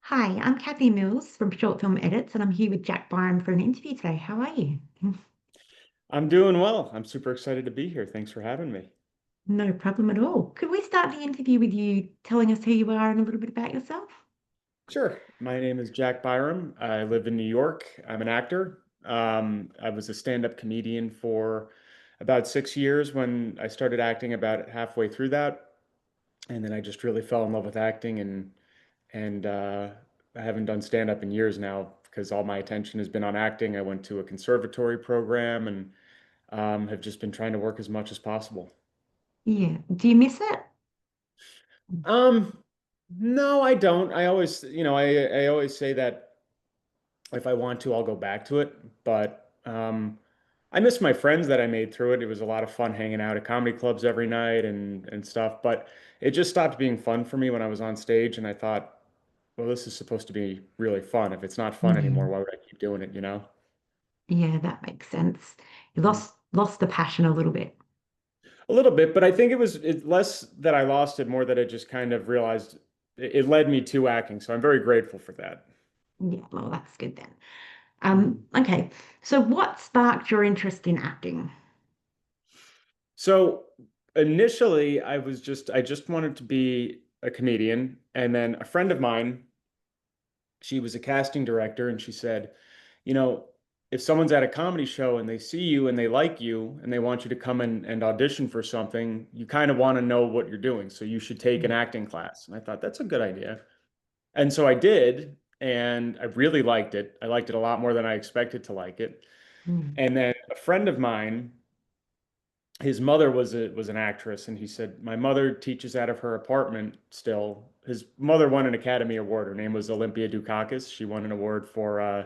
Hi, I'm Kathy Mills from Short Film Edits, and I'm here with Jack Byram for an interview today. How are you? I'm doing well. I'm super excited to be here. Thanks for having me. No problem at all. Could we start the interview with you telling us who you are and a little bit about yourself? Sure. My name is Jack Byram. I live in New York. I'm an actor. I was a stand-up comedian for about 6 years when I started acting about halfway through that. And then I just really fell in love with acting and I haven't done stand-up in years now because all my attention has been on acting. I went to a conservatory program and have just been trying to work as much as possible. Yeah. Do you miss it? Um, no, I don't. I always say that if I want to, I'll go back to it. But I miss my friends that I made through it. It was a lot of fun hanging out at comedy clubs every night and stuff. But it just stopped being fun for me when I was on stage, and I thought, well, this is supposed to be really fun. If it's not fun Yeah. anymore, why would I keep doing it, you know? Yeah, that makes sense. You Mhm. lost the passion a little bit. A little bit, but I think it less that I lost it, more that I just kind of realized it led me to acting. So I'm very grateful for that. Yeah, well, that's good then. Mhm. Okay. So what sparked your interest in acting? So initially, I just wanted to be a comedian, and then a friend of mine, she was a casting director, and she said, you know, if someone's at a comedy show and they see you and they like you and they want you to come in and audition for something, you kind of want to know what you're doing. So you should take an Mm, acting class. And I thought that's a good idea. And so I did, and I really liked it. I liked it a lot more than I expected to like it. mm, And then a friend of mine, his mother was an actress, and he said my mother teaches out of her apartment still. His mother won an Academy Award. Her name was Olympia Dukakis. She won an award for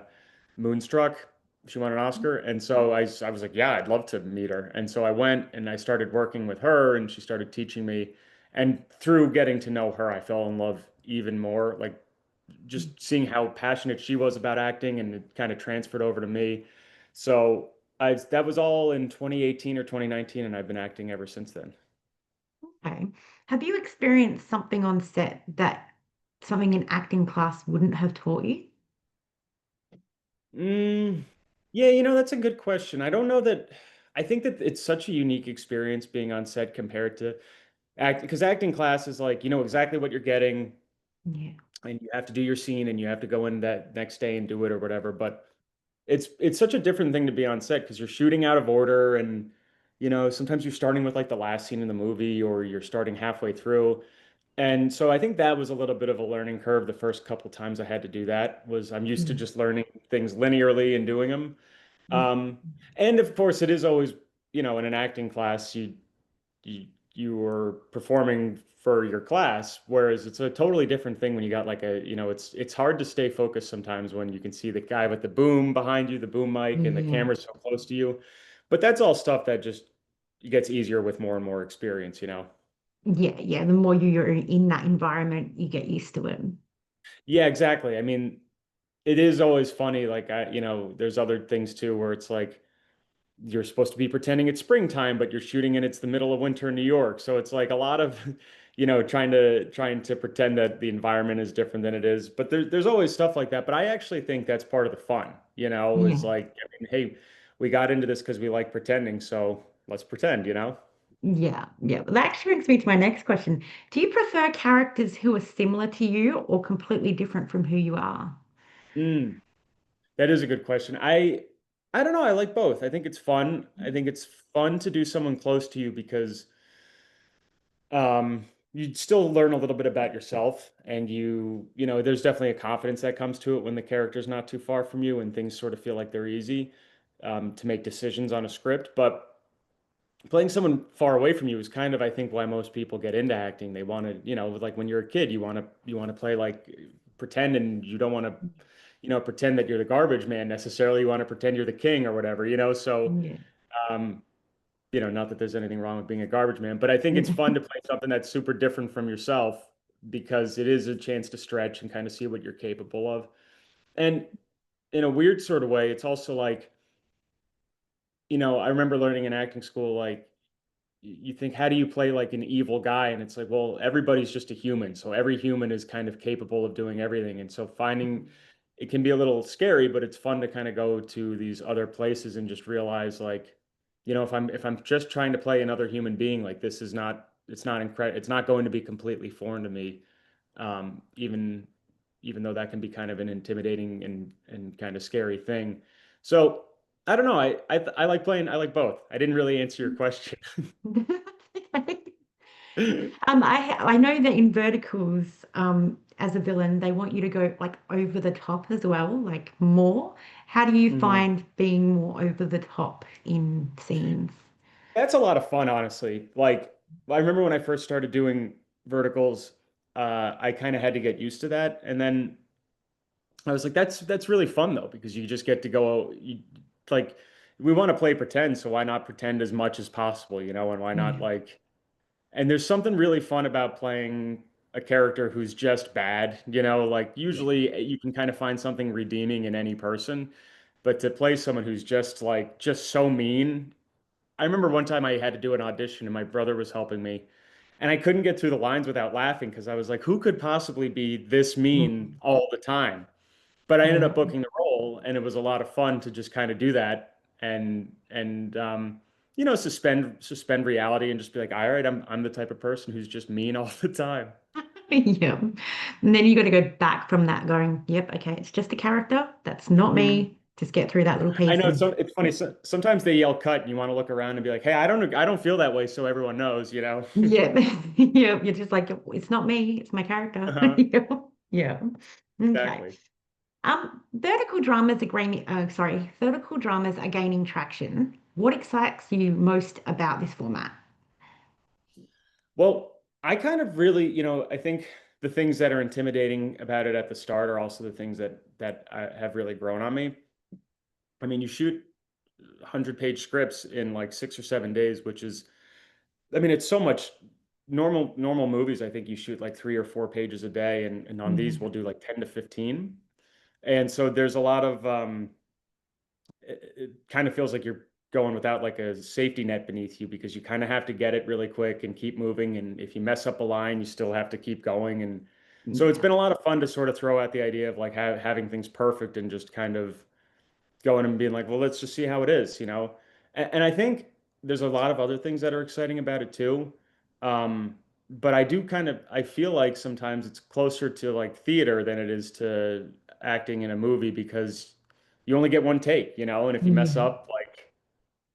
Moonstruck. She won an Oscar, and so I was like, yeah, I'd love to meet her. And so I went and I started working with her, and she started teaching me. And through getting to know her, I fell in love even more. Like mm. just seeing how passionate she was about acting, and it kind of transferred over to me. So I that was all in 2018 or 2019, and I've been acting ever since then. Okay. Have you experienced something on set that something in acting class wouldn't have taught you? Mm, yeah, that's a good question. I don't know that. I think that it's such a unique experience being on set compared to act, because acting class is like you know exactly what you're getting, Yeah. and you have to do your scene, and you have to go in that next day and do it or whatever. But it's such a different thing to be on set because you're shooting out of order, and sometimes you're starting with like the last scene in the movie, or you're starting halfway through. And so I think that was a little bit of a learning curve the first couple times I had to do that. Was I'm used to Mm, just learning things linearly and doing them. mm. Um, and of course, it is always, in an acting class, you are performing for your class, whereas it's a totally different thing when you got like it's hard to stay focused sometimes when you can see the guy with the boom behind you, the boom mic, and the Yeah. camera's so close to you. But that's all stuff that just gets easier with more and more experience, you know? Yeah, yeah. The more you're in that environment, you get used to it. Yeah, exactly. I mean, it is always funny. Like there's other things too where it's like you're supposed to be pretending it's springtime, but you're shooting and it's the middle of winter in New York. So it's like a lot of, trying to pretend that the environment is different than it is. But there's always stuff like that. But I actually think that's part of the fun, is Yeah. like, I mean, hey, we got into this because we like pretending, so let's pretend, you know? Yeah, yeah. Well, that actually brings me to my next question. Do you prefer characters who are similar to you or completely different from who you are? Mm, that is a good question. I don't know. I like both. I think it's fun. I think it's fun to do someone close to you because you still learn a little bit about yourself, and there's definitely a confidence that comes to it when the character's not too far from you and things sort of feel like they're easy to make decisions on a script. But playing someone far away from you is kind of, I think, why most people get into acting. They want to, like when you're a kid, you want to play like pretend, and you don't want to, pretend that you're the garbage man necessarily. You want to pretend you're the king or whatever, so Yeah. um, not that there's anything wrong with being a garbage man, but I think it's fun to play something that's super different from yourself because it is a chance to stretch and kind of see what you're capable of. And in a weird sort of way, it's also like, I remember learning in acting school, like you think, how do you play like an evil guy? And it's like, well, everybody's just a human. So every human is kind of capable of doing everything. And so finding it can be a little scary, but it's fun to kind of go to these other places and just realize like, if I'm just trying to play another human being, like this is not, it's not going to be completely foreign to me. Even though that can be kind of an intimidating and kind of scary thing. So I don't know. I like playing. I like both. I didn't really answer your question. I know that in Verticals, as a villain, they want you to go like over the top as well, like more. How do you Mhm. find being more over the top in scenes? That's a lot of fun, honestly. Like, I remember when I first started doing verticals, I kind of had to get used to that, and then I was like, that's really fun though, because you just get to go, like, we want to play pretend, so why not pretend as much as possible, and why not Yeah, like, and there's something really fun about playing a character who's just bad, like yeah. usually you can kind of find something redeeming in any person, but to play someone who's just so mean. I remember one time I had to do an audition and my brother was helping me, and I couldn't get through the lines without laughing because I was like, who could possibly be this mean Mm, all the time? But I ended yeah. up booking the role, and it was a lot of fun to just kind of do that and suspend reality and just be like, all right, I'm the type of person who's just mean all the time. Yeah. And then you got to go back from that going, yep, okay, it's just a character. That's not Mhm. me. Just get through that little I piece know and it's funny. Sometimes they yell cut, and you want to look around and be like, "Hey, I don't feel that way," so everyone knows. yeah. Yeah. You're just like, it's not me, it's my character. Uh-huh. Yeah. Yeah. Okay. Exactly. Vertical dramas are gaining traction. What excites you most about this format? Well, I kind of really, I think the things that are intimidating about it at the start are also the things that have really grown on me. I mean, you shoot 100-page scripts in like 6 or 7 days, which is, I mean, it's so much. Normal movies, I think you shoot like 3 or 4 pages a day, and on these Yeah. we'll do like 10 to 15. And so there's a lot of it kind of feels like you're going without like a safety net beneath you because you kind of have to get it really quick and keep moving. And if you mess up a line, you still have to keep going. And so it's Yeah. been a lot of fun to sort of throw out the idea of like having things perfect and just kind of going and being like, well, let's just see how it is. And I think there's a lot of other things that are exciting about it too. Um, but I feel like sometimes it's closer to like theater than it is to acting in a movie because you only get one take, and if you mess Yeah. up, like,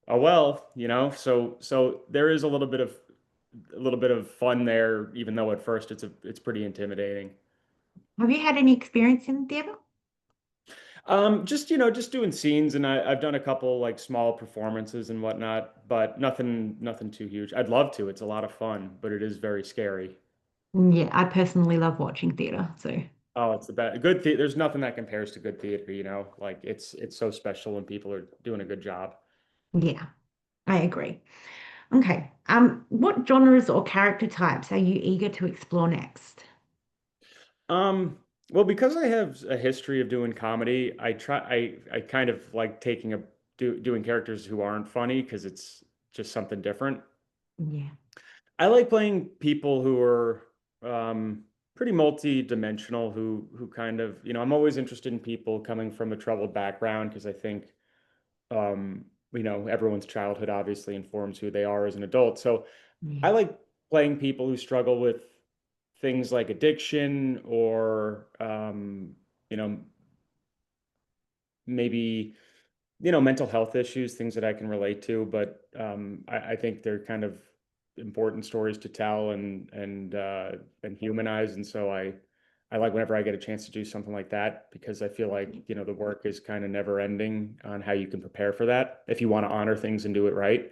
oh well. So there is a little bit of fun there, even though at first it's pretty intimidating. Have you had any experience in theater? Just doing scenes, and I've done a couple like small performances and whatnot, but nothing too huge. I'd love to. It's a lot of fun, but it is very scary. Yeah, I personally love watching theater. So, Oh, it's the best. Good the There's nothing that compares to good theater. Like it's so special when people are doing a good job. yeah, I agree. Okay. What genres or character types are you eager to explore next? Um, well, because I have a history of doing comedy, I kind of like doing characters who aren't funny because it's just something different. Yeah. I like playing people who are pretty multi-dimensional, who kind of, I'm always interested in people coming from a troubled background because I think um, everyone's childhood obviously informs who they are as an adult. So I Yeah. like playing people who struggle with things like addiction or you know, maybe mental health issues, things that I can relate to. But I think they're kind of important stories to tell and humanize. And so I like whenever I get a chance to do something like that because I feel like the work is kind of never ending on how you can prepare for that if you want to honor things and do it right.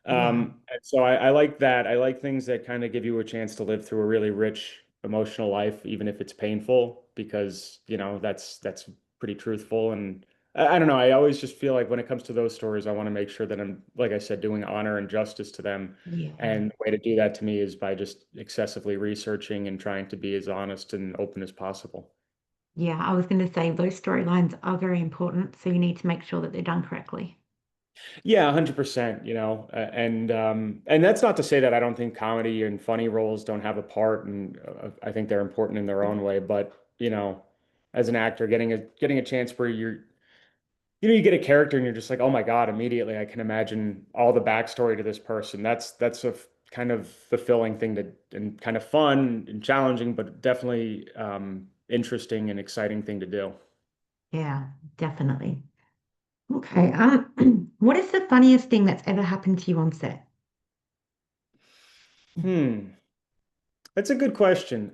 Yeah. And so I like that. I like things that kind of give you a chance to live through a really rich emotional life, even if it's painful, because that's pretty truthful. And I don't know. I always just feel like when it comes to those stories, I want to make sure that I'm, like I said, doing honor and justice to them. Yeah. And the way to do that to me is by just excessively researching and trying to be as honest and open as possible. Yeah, I was going to say those storylines are very important, so you need to make sure that they're done correctly. Yeah, 100%, and that's not to say that I don't think comedy and funny roles don't have a part, and I think they're important in their own way, but as an actor, getting a chance where you get a character and you're just like, "Oh my God," immediately I can imagine all the backstory to this person. That's a kind of fulfilling thing to and kind of fun and challenging, but definitely interesting and exciting thing to do. Yeah, definitely. Okay. What is the funniest thing that's ever happened to you on set? Hmm. That's a good question.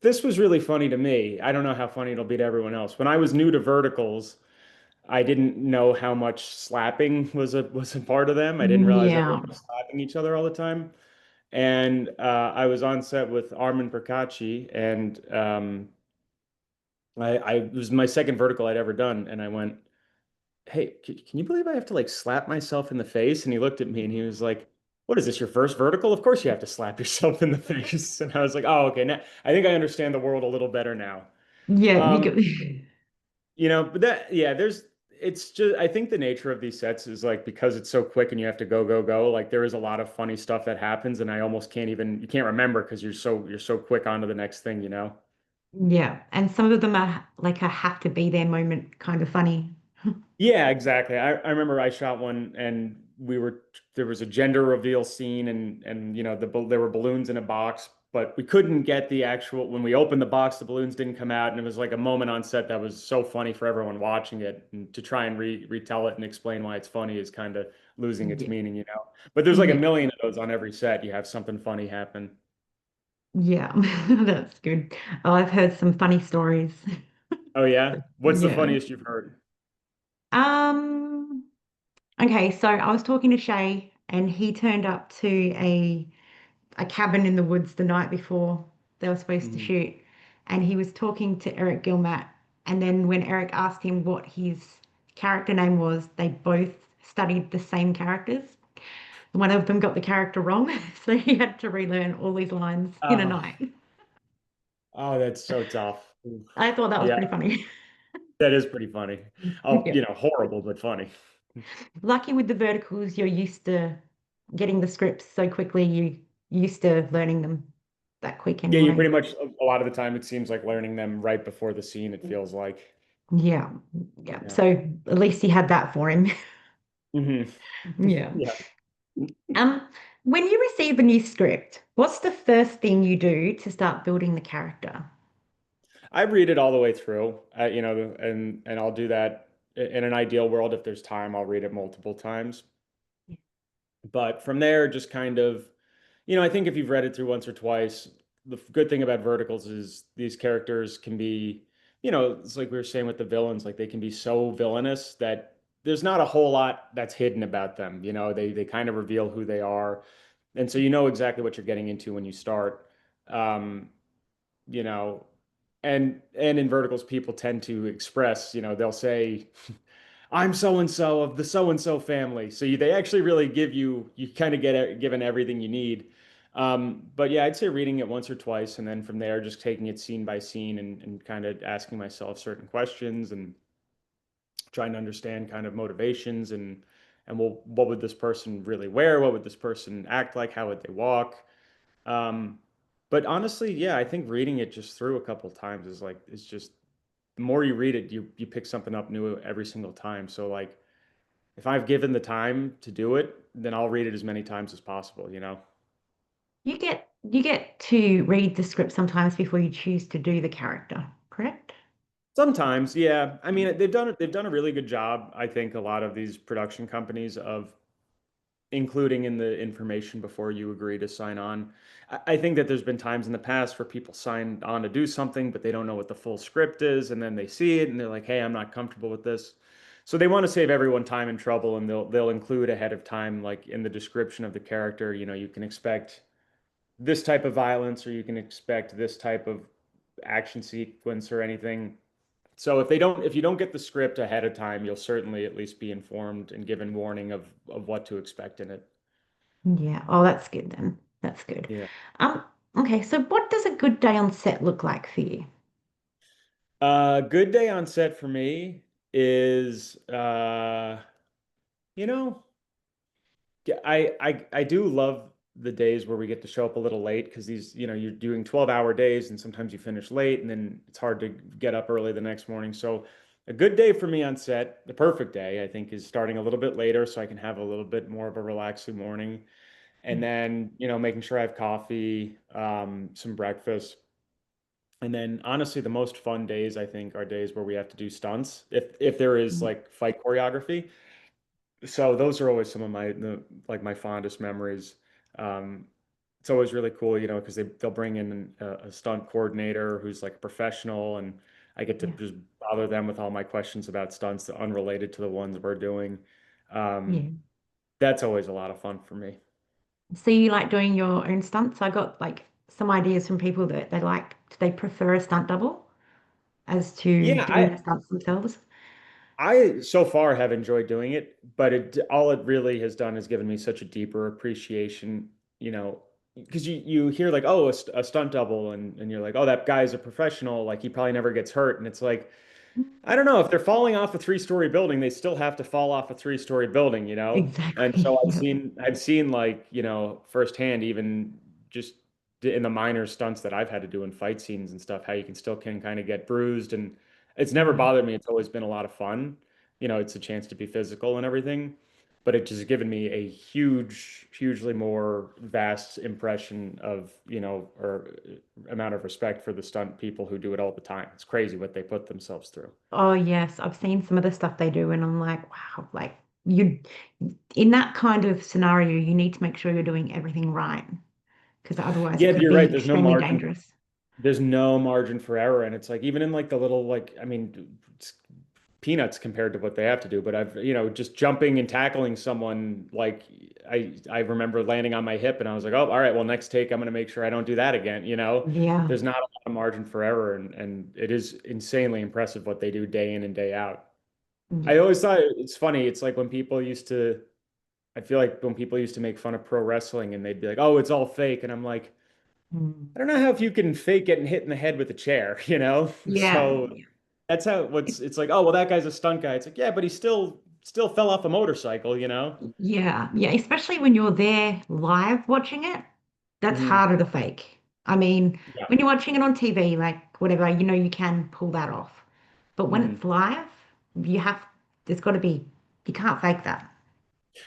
This was really funny to me. I don't know how funny it'll be to everyone else. When I was new to verticals, I didn't know how much slapping was a part of them. I didn't realize Yeah. everyone was slapping each other all the time. And I was on set with Armin Percacci, and it was my second vertical I'd ever done, and I went, "Hey, can you believe I have to like slap myself in the face?" And he looked at me and he was like, "What is this, your first vertical? Of course you have to slap yourself in the face." And I was like, "Oh, okay. Now I think I understand the world a little better now." Yeah, you Um, go. but yeah, it's just I think the nature of these sets is like because it's so quick and you have to go, go, go, like there is a lot of funny stuff that happens and I almost you can't remember because you're so quick on to the next thing. Yeah, and some of them are like a have to be there moment kind of funny. Yeah, exactly. I remember I shot one and there was a gender reveal scene and there were balloons in a box, but we couldn't get the actual when we opened the box, the balloons didn't come out, and it was like a moment on set that was so funny for everyone watching it. And to try and retell it and explain why it's funny is kind of losing its Yeah, meaning. But there's like a yeah, million of those on every set. You have something funny happen. yeah. That's good. Oh, I've heard some funny stories. Oh yeah? What's the Yeah. funniest you've heard? Um, okay, so I was talking to Shay and he turned up to a cabin in the woods the night before they were supposed to Mhm. shoot. And he was talking to Eric Gilmat. And then when Eric asked him what his character name was, they both studied the same characters. One of them got the character wrong, so he had to relearn all these lines in a Oh, night. oh, that's so tough. Oof. I thought that was Yeah. pretty funny. That is pretty funny. Oh, Yeah. horrible, but funny. Lucky with the verticals, you're used to getting the scripts so quickly, you used to learning them that quick Yeah, you anyway. pretty much, a lot of the time, it seems like learning them right before the scene, it feels like. Yeah. Yeah. Yeah. So at least he had that for him. Hmm. Yeah. Yeah. Um, when you receive a new script, what's the first thing you do to start building the character? I read it all the way through, and I'll do that in an ideal world. If there's time, I'll read it multiple times. But from there, just kind of, I think if you've read it through once or twice, the good thing about verticals is these characters can be, it's like we were saying with the villains, like they can be so villainous that there's not a whole lot that's hidden about them. They kind of reveal who they are. And so you know exactly what you're getting into when you start. Um, you know, and in verticals, people tend to express, they'll say, I'm so and so of the so and so family. So they actually really you kind of given everything you need. But yeah, I'd say reading it once or twice, and then from there, just taking it scene by scene and kind of asking myself certain questions and trying to understand kind of motivations and well, what would this person really wear? What would this person act like? How would they walk? Um, but honestly, yeah, I think reading it just through a couple times is like it's just the more you read it, you pick something up new every single time. So like if I've given the time to do it, then I'll read it as many times as possible. You get to read the script sometimes before you choose to do the character, correct? Sometimes, yeah. I mean, they've done a really good job, I think, a lot of these production companies of including in the information before you agree to sign on. I think that there's been times in the past where people sign on to do something, but they don't know what the full script is, and then they see it and they're like, "Hey, I'm not comfortable with this." So they want to save everyone time and trouble, and they'll include ahead of time, like in the description of the character, you can expect this type of violence, or you can expect this type of action sequence or anything. So if you don't get the script ahead of time, you'll certainly at least be informed and given warning of what to expect in it. Yeah. Oh, that's good then. That's good. Yeah. Um, okay, so what does a good day on set look like for you? Good day on set for me is You know, yeah, I do love the days where we get to show up a little late because these, you're doing 12-hour days and sometimes you finish late and then it's hard to get up early the next morning. So a good day for me on set, the perfect day, I think, is starting a little bit later so I can have a little bit more of a relaxing morning. And Yeah, then, making sure I have coffee, some breakfast. And then honestly, the most fun days I think are days where we have to do stunts if there is yeah, like fight choreography. So those are always some of like my fondest memories. Um, it's always really cool, because they'll bring in a stunt coordinator who's like a professional, and I get to yeah, just bother them with all my questions about stunts that unrelated to the ones we're doing. Um, yeah. that's always a lot of fun for me. So you like doing your own stunts? I got like some ideas from people that they prefer a stunt double as to Yeah, doing the stunts themselves. I so far have enjoyed doing it, but all it really has done is given me such a deeper appreciation, because you hear like, oh, a stunt double, and you're like, oh, that guy's a professional, like he probably never gets hurt, and it's like, I don't know, if they're falling off a three-story building, they still have to fall off a three-story building. And Exactly. so I've Yeah. seen I've seen like, firsthand, even just in the minor stunts that I've had to do in fight scenes and stuff, how you can kind of get bruised, and it's never Mm. bothered me. It's always been a lot of fun. It's a chance to be physical and everything, but it just given me a hugely more vast impression of, or amount of respect for the stunt people who do it all the time. It's crazy what they put themselves through. Oh yes, I've seen some of the stuff they do, and I'm like, wow, like you in that kind of scenario, you need to make sure you're doing everything right, because otherwise it Yeah, but could you're be right. extremely dangerous. There's no margin for error. And it's like, even in like the little, like, I mean, it's peanuts compared to what they have to do. But just jumping and tackling someone, like I remember landing on my hip and I was like, oh, all right, well, next take, I'm going to make sure I don't do that again. Yeah, There's not a lot of margin for error. And it is insanely impressive what they do day in and day out. I yeah. always thought it's funny. It's like when people used to, I feel like when people used to make fun of pro wrestling and they'd be like, oh, it's all fake. And I'm like, Mm. I don't know how if you can fake getting hit in the head with a chair, you know? Yeah, So that's how it's like, oh, well, that guy's a stunt guy. It's like, yeah, but he still fell off a motorcycle. yeah, yeah. Especially when you're there live watching it, that's Hmm. harder to fake. I mean, Yeah. when you're watching it on TV, like whatever, you can pull that off. But when Hmm. it's live, you have, there's got to be, you can't fake that.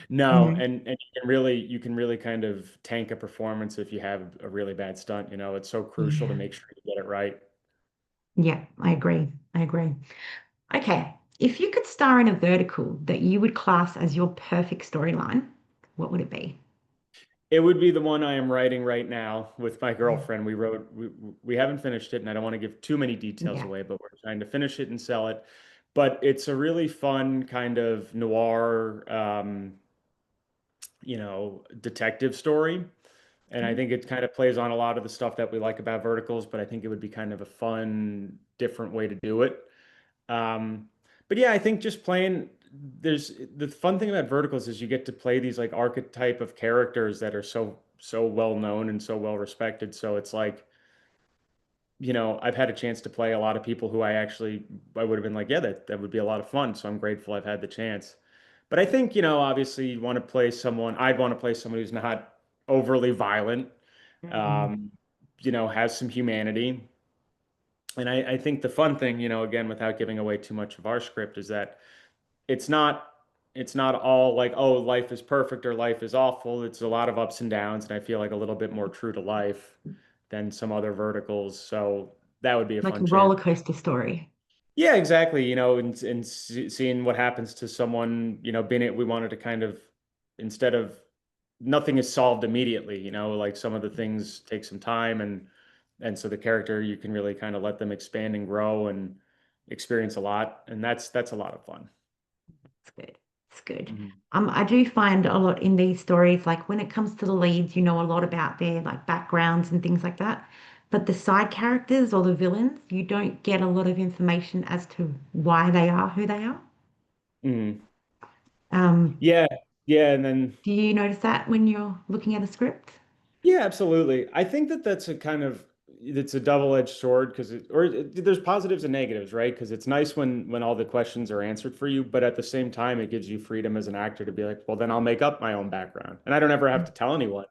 No, Mm. and you can really kind of tank a performance if you have a really bad stunt. It's so crucial to Yeah, make sure you get it right. yeah, I agree. I agree. Okay, if you could star in a vertical that you would class as your perfect storyline, what would it be? It would be the one I am writing right now with my girlfriend. We haven't finished it, and I don't want to give too many details Yeah. away, but we're trying to finish it and sell it. But it's a really fun kind of noir, detective story. And I think it kind of plays on a lot of the stuff that we like about verticals, but I think it would be kind of a fun, different way to do it. But yeah, I think just playing, there's the fun thing about verticals is you get to play these like archetype of characters that are so well known and so well respected. So it's like, I've had a chance to play a lot of people who I would have been like, yeah, that would be a lot of fun. So I'm grateful I've had the chance. But I think, obviously I'd want to play someone who's not overly violent, Mm. um, has some humanity. And I think the fun thing, again, without giving away too much of our script, is that it's not it's not all like, oh, life is perfect or life is awful. It's a lot of ups and downs, and I feel like a little bit more true to life than some other verticals. So that would be a Like a fun chance. roller coaster story. Yeah, exactly. And seeing what happens to someone, being it, we wanted to kind of, instead of, nothing is solved immediately, like some of the things take some time, and so the character, you can really kind of let them expand and grow and experience a lot, and that's a lot of fun. It's good. It's good. Mhm. I do find a lot in these stories, like when it comes to the leads, you know a lot about their like backgrounds and things like that. But the side characters or the villains, you don't get a lot of information as to why they are who they are. Mhm. Um, Yeah, yeah, and then do you notice that when you're looking at a script? yeah, absolutely. I think that that's a kind of, it's a double-edged sword because there's positives and negatives, right? Because it's nice when all the questions are answered for you, but at the same time, it gives you freedom as an actor to be like, well, then I'll make up my own background, and I don't ever have to tell anyone.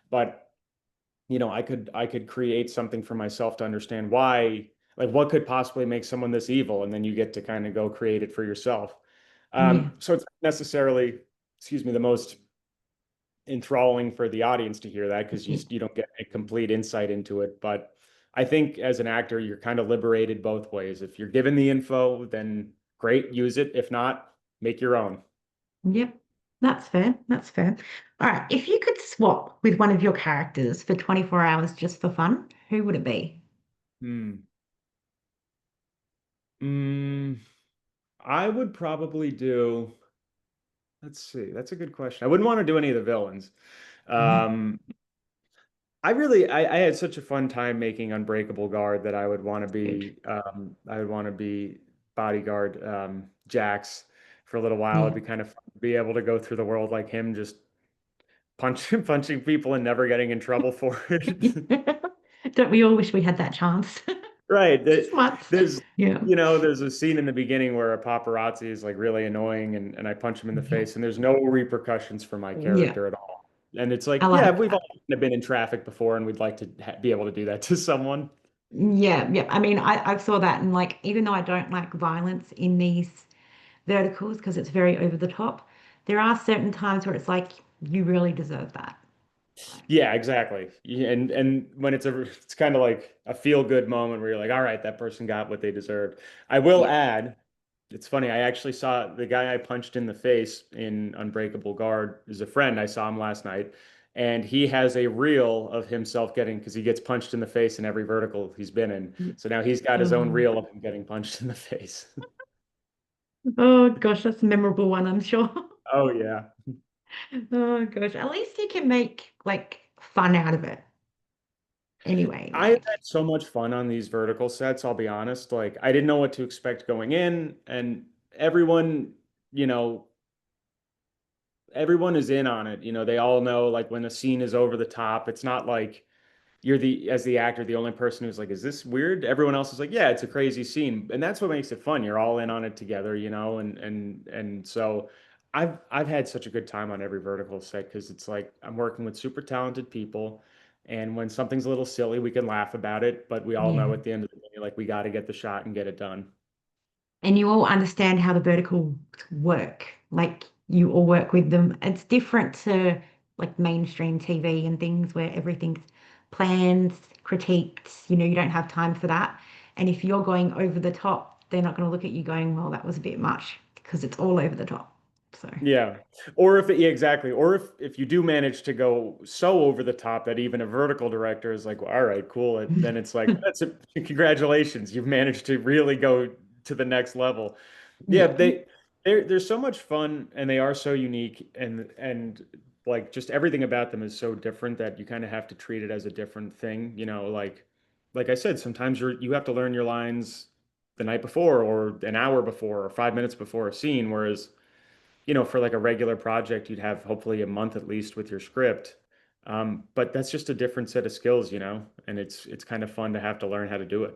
But I could create something for myself to understand why, like what could possibly make someone this evil, and then you get to kind of go create it for yourself. Yeah. So it's not necessarily, excuse me, the most enthralling for the audience to hear that because you don't get a complete insight into it. But I think as an actor, you're kind of liberated both ways. If you're given the info, then great, use it. If not, make your own. Yep. That's fair. That's fair. All right. If you could swap with one of your characters for 24 hours just for fun, who would it be? Hmm. Mm, I would probably do, let's see, that's a good question. I wouldn't want to do any of the villains. Um, I had such a fun time making Unbreakable Guard that Good. I would want to be bodyguard Jax for a little while. Yeah. It'd be kind of fun to be able to go through the world like him, just punching people and never getting in trouble for it. Don't we all wish we had that chance? Right. Just once. There's, Yeah. there's a scene in the beginning where a paparazzi is like really annoying and I punch him in the Yeah. face and there's no repercussions for my Yeah. character at all. And it's I like, yeah, like we've that. all kind of been in traffic before and we'd like to be able to do that to someone. Yeah. Yeah. I mean, I saw that and like, even though I don't like violence in these verticals because it's very over the top, there are certain times where it's like, you really deserve that. So, Yeah, exactly. Yeah, and when it's kind of like a feel good moment where you're like, all right, that person got what they deserved. I will yeah. add, it's funny, I actually saw the guy I punched in the face in Unbreakable Guard is a friend. I saw him last night, and he has a reel of himself getting because he gets punched in the face in every vertical he's been in. So now he's got his own Oh, reel of him getting punched in the face. oh gosh, that's a memorable one, I'm sure. Oh yeah. Oh gosh, at least you can make like fun out of it anyway. I've Like, had so much fun on these vertical sets, I'll be honest. Like I didn't know what to expect going in, and everyone, you know, everyone is in on it. They all know like when a scene is over the top, it's not like you're as the actor, the only person who's like, is this weird? Everyone else is like, yeah, it's a crazy scene. And that's what makes it fun. You're all in on it together, and so I've had such a good time on every vertical set because it's like I'm working with super talented people. And when something's a little silly, we can laugh about it, but we all know yeah. at the end of the day, like we got to get the shot and get it done. And you all understand how the verticals work. Like, you all work with them. It's different to like mainstream TV and things where everything's planned, critiqued, you don't have time for that. And if you're going over the top, they're not going to look at you going, well, that was a bit much because it's all over the top. So, Yeah. Or yeah, exactly. Or if you do manage to go so over the top that even a vertical director is like, well, all right, cool. Then it's like, congratulations. You've managed to really go to the next level. Yeah, yeah. they're so much fun and they are so unique and like just everything about them is so different that you kind of have to treat it as a different thing. Like I said, sometimes you have to learn your lines the night before or an hour before or 5 minutes before a scene, whereas for like a regular project, you'd have hopefully a month at least with your script. But that's just a different set of skills, and it's kind of fun to have to learn how to do it.